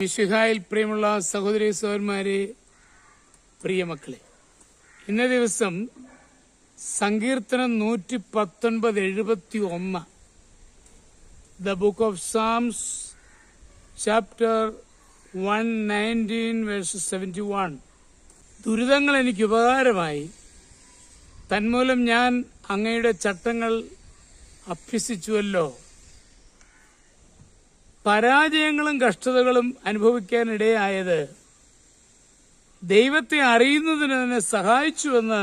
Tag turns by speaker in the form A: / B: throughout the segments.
A: മിശിഹായിൽ പ്രിയമുള്ള സഹോദരി സഹോദരന്മാരെ, പ്രിയ മക്കളെ, ഇന്നേ ദിവസം സങ്കീർത്തനം 119:71, the book of Sam's chapter 119:71. ദുരിതങ്ങൾ എനിക്ക് ഉപകാരമായി, തന്മൂലം ഞാൻ അങ്ങയുടെ ചട്ടങ്ങൾ അഭ്യസിച്ചുവല്ലോ. പരാജയങ്ങളും കഷ്ടതകളും അനുഭവിക്കാനിടയായത് ദൈവത്തെ അറിയുന്നതിന് തന്നെ സഹായിച്ചുവെന്ന്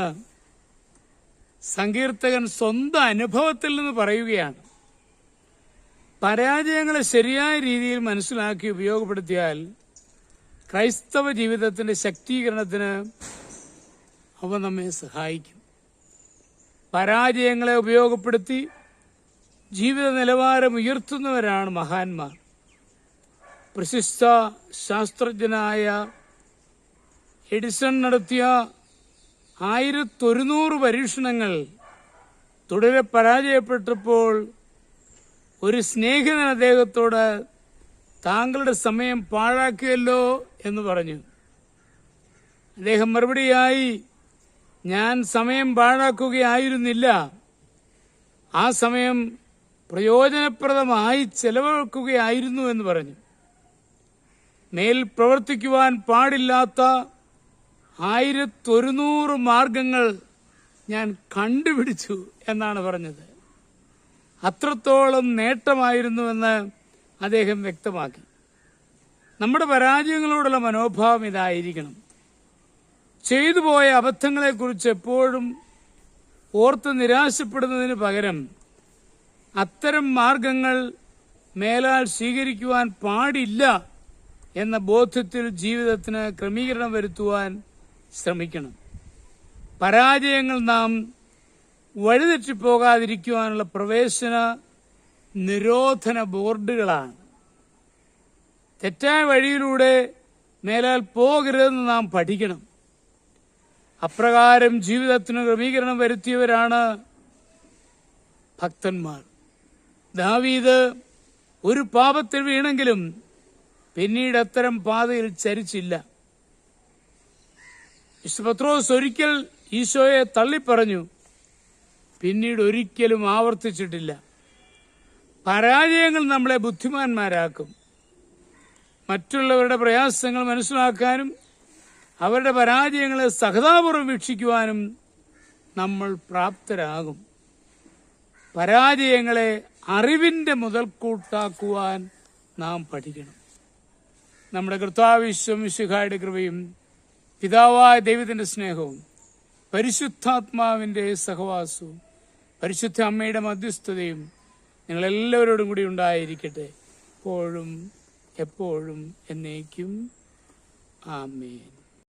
A: സങ്കീർത്തകൻ സ്വന്തം അനുഭവത്തിൽ നിന്ന് പറയുകയാണ്. പരാജയങ്ങളെ ശരിയായ രീതിയിൽ മനസ്സിലാക്കി ഉപയോഗപ്പെടുത്തിയാൽ ക്രൈസ്തവ ജീവിതത്തിന്റെ ശക്തീകരണത്തിന് അവ നമ്മെ സഹായിക്കും. പരാജയങ്ങളെ ഉപയോഗപ്പെടുത്തി ജീവിത നിലവാരം ഉയർത്തുന്നവരാണ് മഹാന്മാർ. പ്രശസ്ത ശാസ്ത്രജ്ഞനായ എഡിസൺ നടത്തിയ 1100 പരീക്ഷണങ്ങൾ തുടരെ പരാജയപ്പെട്ടപ്പോൾ ഒരു സ്നേഹിതൻ അദ്ദേഹത്തോട് താങ്കളുടെ സമയം പാഴാക്കിയല്ലോ എന്ന് പറഞ്ഞു. അദ്ദേഹം മറുപടിയായി, ഞാൻ സമയം പാഴാക്കുകയായിരുന്നില്ല, ആ സമയം പ്രയോജനപ്രദമായി ചെലവാക്കുകയായിരുന്നു എന്ന് പറഞ്ഞു. മേൽ പ്രവർത്തിക്കുവാൻ പാടില്ലാത്ത 1100 മാർഗങ്ങൾ ഞാൻ കണ്ടുപിടിച്ചു എന്നാണ് പറഞ്ഞത്. അത്രത്തോളം നേട്ടമായിരുന്നുവെന്ന് അദ്ദേഹം വ്യക്തമാക്കി. നമ്മുടെ പരാജയങ്ങളോടുള്ള മനോഭാവം ഇതായിരിക്കണം. ചെയ്തുപോയ അബദ്ധങ്ങളെക്കുറിച്ച് എപ്പോഴും ഓർത്ത് നിരാശപ്പെടുന്നതിന് പകരം അത്തരം മാർഗങ്ങൾ മേലാൽ സ്വീകരിക്കുവാൻ പാടില്ല എന്ന ബോധ്യത്തിൽ ജീവിതത്തിന് ക്രമീകരണം വരുത്തുവാൻ ശ്രമിക്കണം. പരാജയങ്ങൾ നാം വഴിതെറ്റിപ്പോകാതിരിക്കുവാനുള്ള പ്രവേശന നിരോധന ബോർഡുകളാണ്. തെറ്റായ വഴിയിലൂടെ മേലാൽ പോകരുതെന്ന് നാം പഠിക്കണം. അപ്രകാരം ജീവിതത്തിന് ക്രമീകരണം വരുത്തിയവരാണ് ഭക്തന്മാർ. ദാവീദ് ഒരു പാപത്തിൽ വീണെങ്കിലും പിന്നീട് അത്തരം പാതയിൽ ചരിച്ചില്ല. പത്രോസ് ഒരിക്കൽ ഈശോയെ തള്ളിപ്പറഞ്ഞു, പിന്നീട് ഒരിക്കലും ആവർത്തിച്ചിട്ടില്ല. പരാജയങ്ങൾ നമ്മളെ ബുദ്ധിമാന്മാരാക്കും. മറ്റുള്ളവരുടെ പ്രയാസങ്ങൾ മനസ്സിലാക്കാനും അവരുടെ പരാജയങ്ങളെ സഹതാപൂർവ്വം വീക്ഷിക്കുവാനും നമ്മൾ പ്രാപ്തരാകും. പരാജയങ്ങളെ അറിവിന്റെ മുതൽക്കൂട്ടാക്കുവാൻ നാം പഠിക്കണം. നമ്മുടെ കർത്താവ് മിശിഹായുടെ കൃപയും പിതാവായ ദൈവത്തിന്റെ സ്നേഹവും പരിശുദ്ധാത്മാവിന്റെ സഹവാസവും പരിശുദ്ധ അമ്മയുടെ മധ്യസ്ഥതയും നിങ്ങളെല്ലാവരോടും കൂടി ഉണ്ടായിരിക്കട്ടെ, എപ്പോഴും എപ്പോഴും എന്നേക്കും. ആമേൻ.